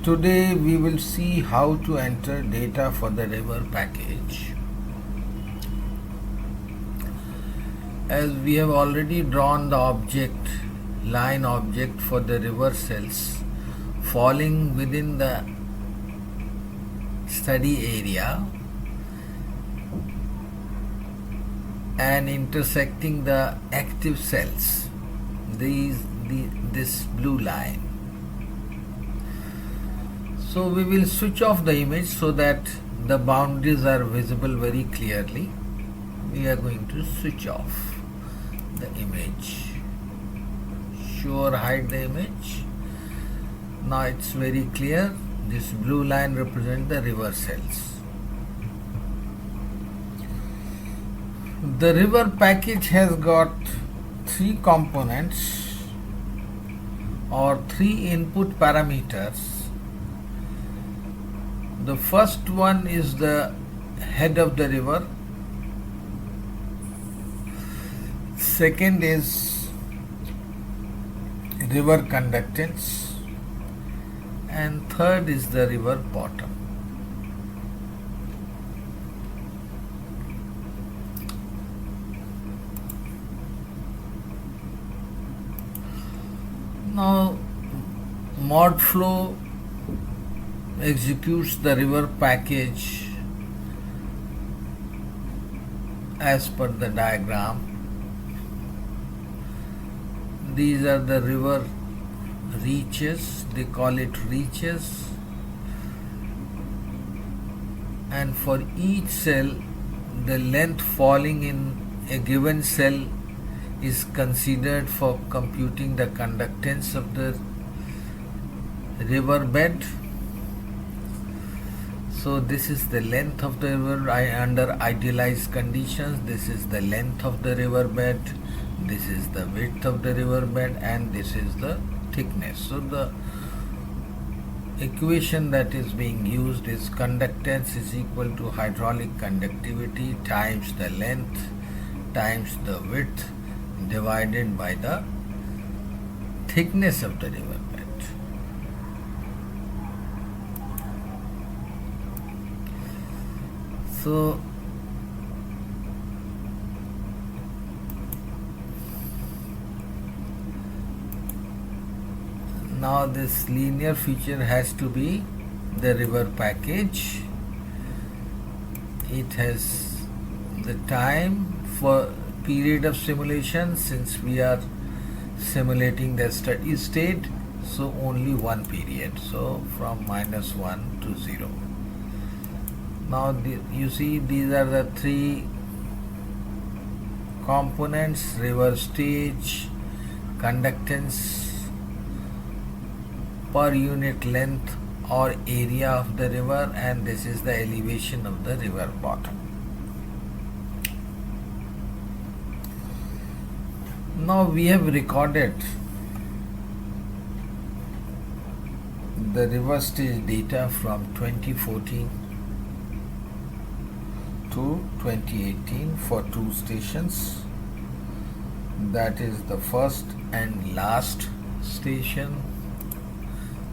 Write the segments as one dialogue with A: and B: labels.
A: Today we will see how to enter data for the river package. As we have already drawn the object, line object for the river cells falling within the study area and intersecting the active cells, this blue line. So we will switch off the image so that the boundaries are visible very clearly. We are going to switch off the image. Show or hide the image. Now it's very clear. This blue line represents the river cells. The river package has got three components or three input parameters. The first one is the head of the river. Second is river conductance. And third is the river bottom. Now, mod flow executes the river package as per the diagram. These are the river reaches, they call it reaches, and for each cell the length falling in a given cell is considered for computing the conductance of the river bed. So this is the length of the river under idealized conditions. This is the length of the river bed. This is the width of the river bed, and this is the thickness. So the equation that is being used is conductance is equal to hydraulic conductivity times the length times the width divided by the thickness of the river bed. So now this linear feature has to be the river package. It has the time for period of simulation, since we are simulating the steady state, so only one period, so from -1 to 0. Now you see these are the three components: river stage, conductance per unit length or area of the river, and this is the elevation of the river bottom. Now we have recorded the river stage data from 2014 to 2018 for two stations. That is the first and last station.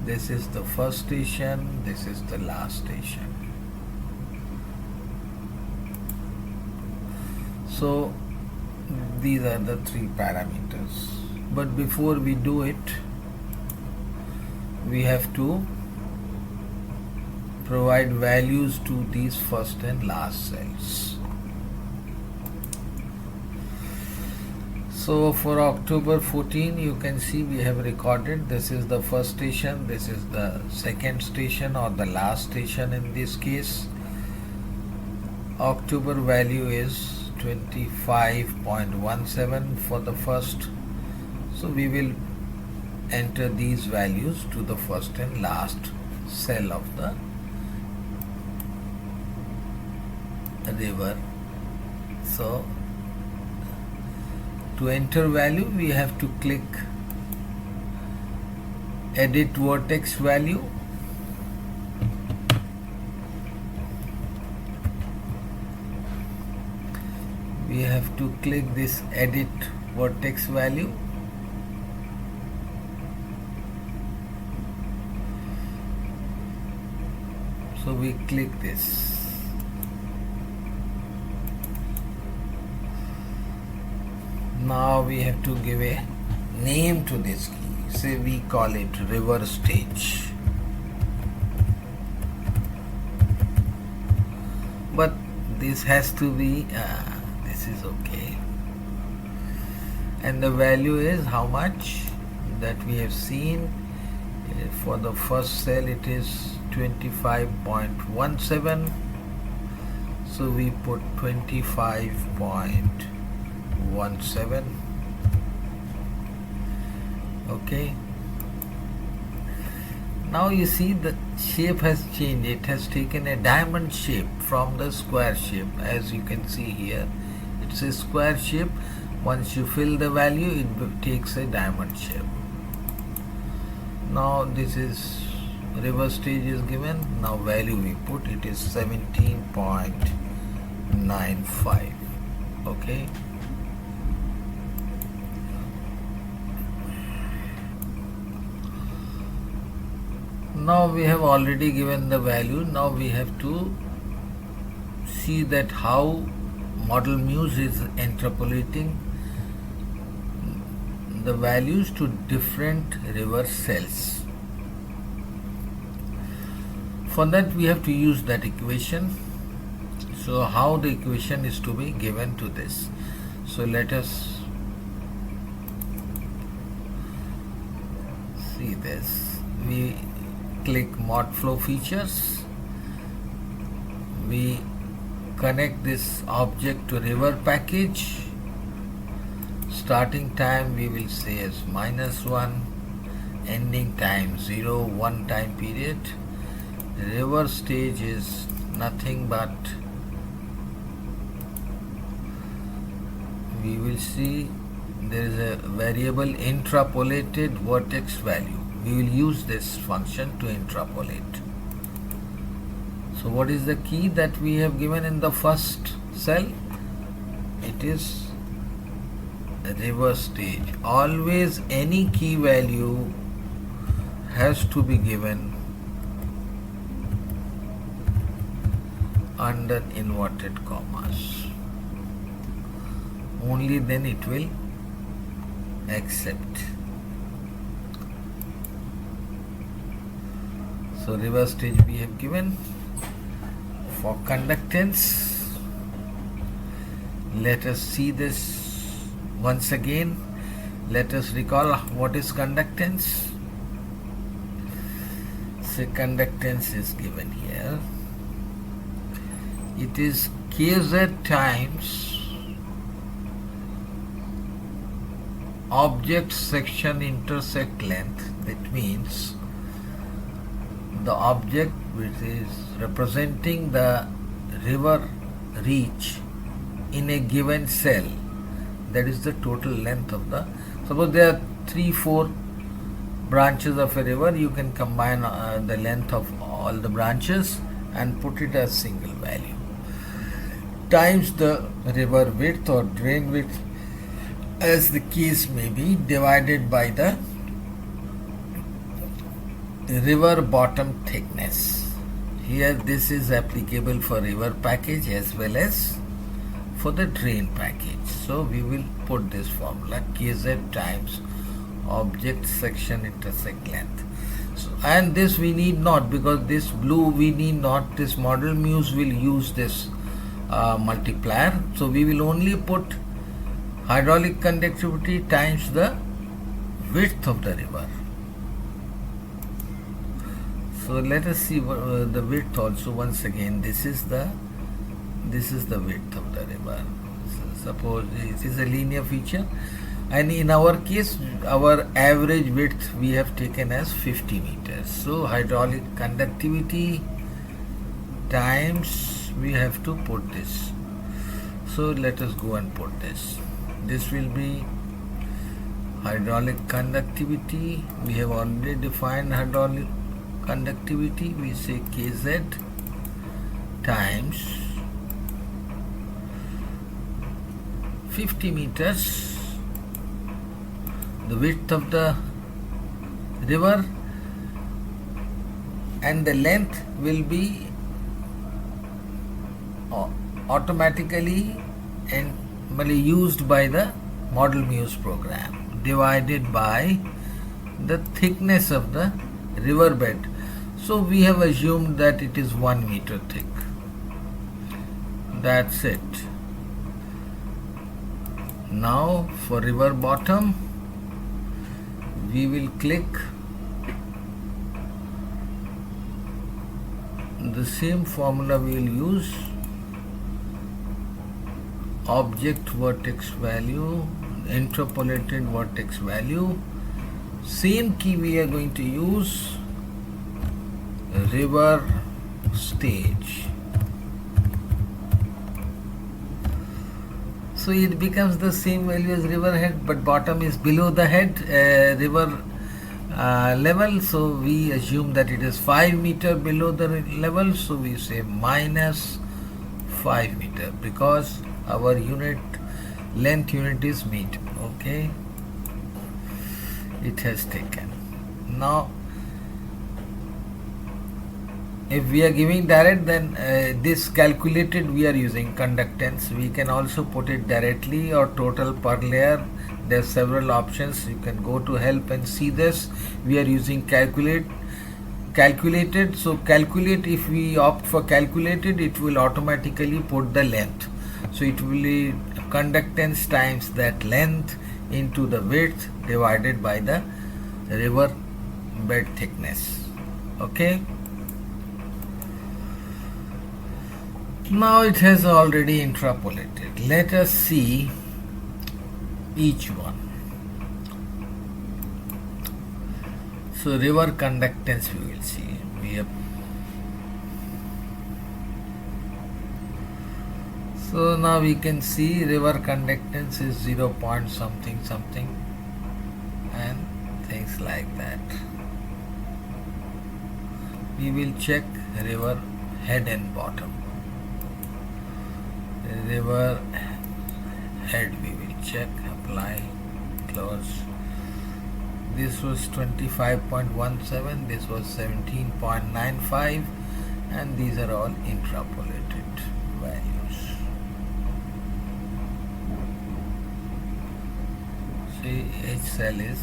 A: This is the first station, this is the last station. So these are the three parameters. But before we do it, we have to provide values to these first and last cells. So for October 14, you can see we have recorded this is the first station, this is the second station or the last station in this case. October value is 25.17 for the first. So we will enter these values to the first and last cell of the river. So to enter value, we have to click edit vertex value. We have to click this edit vertex value. So we click this. Now we have to give a name to this key. Say we call it river stage. But this has to be, this is okay. And the value is how much that we have seen. For the first cell it is 25.17. So we put 25.17. Okay. Now you see the shape has changed. It has taken a diamond shape from the square shape. As you can see here, it's a square shape. Once you fill the value, it takes a diamond shape. Now this is river stage is given. Now value we put, it is 17.95. Okay. Now we have already given the value. Now we have to see that how Model Muse is interpolating the values to different river cells. For that we have to use that equation. So how the equation is to be given to this. So let us see this. We click Mod Flow Features. We connect this object to river package. Starting time we will say as -1, ending time 0, 1 time period. River stage is nothing but, we will see there is a variable interpolated vertex value. We will use this function to interpolate. So what is the key that we have given in the first cell? It is river stage. Always any key value has to be given under inverted commas. Only then it will accept. So river stage we have given. For conductance, let us see this once again. Let us recall what is conductance. So conductance is given here. It is Kz times object section intersect length. That means the object which is representing the river reach in a given cell, that is the total length of the, suppose there are 3-4 branches of a river, you can combine the length of all the branches and put it as single value, times the river width or drain width as the case may be, divided by the river bottom thickness. Here this is applicable for river package as well as for the drain package. So we will put this formula Kz times object section intersect length. So, and this we need not, because this blue we need not. This Model Muse will use this multiplier. So we will only put hydraulic conductivity times the width of the river. So let us see the width also once again. This is the width of the river. So suppose it is a linear feature, and in our case our average width we have taken as 50 meters. So hydraulic conductivity times, we have to put this. So let us go and put this. This will be hydraulic conductivity. We have already defined hydraulic conductivity. We say Kz times 50 meters, the width of the river, and the length will be automatically and used by the Model Muse program, divided by the thickness of the river bed. So we have assumed that it is 1 meter thick. That's it. Now for river bottom, we will click the same formula we will use. Object vertex value, interpolated vertex value. Same key we are going to use, river stage. So it becomes the same value as river head, but bottom is below the head, river level. So we assume that it is 5 meter below the level. So we say minus 5 meter because our length unit is meter. Okay, it has taken. Now if we are giving direct, then this calculated we are using conductance. We can also put it directly or total per layer. There are several options. You can go to help and see this. We are using calculated. So calculate, if we opt for calculated, it will automatically put the length. So it will be conductance times that length into the width divided by the river bed thickness. Okay. Now it has already interpolated. Let us see each one. So river conductance we will see. So now we can see river conductance is 0 point something something and things like that. We will check river head and bottom. River head we will check, apply, close. This was 25.17, this was 17.95, and these are all interpolated values. See, each cell is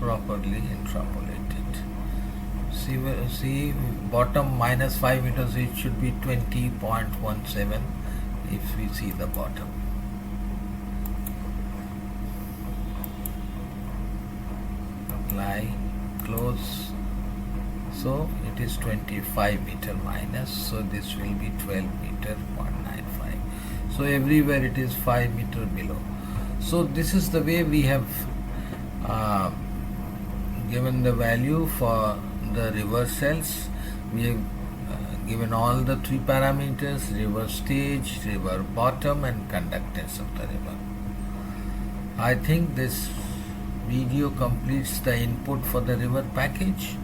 A: properly interpolated. See bottom minus 5 meters, it should be 20.17 if we see the bottom. Apply, close. So it is 25 meter minus, so this will be 12 meter 0.95. So everywhere it is 5 meter below. So this is the way we have given the value for the river cells. We have given all the 3 parameters: river stage, river bottom, and conductance of the river. I think this video completes the input for the river package.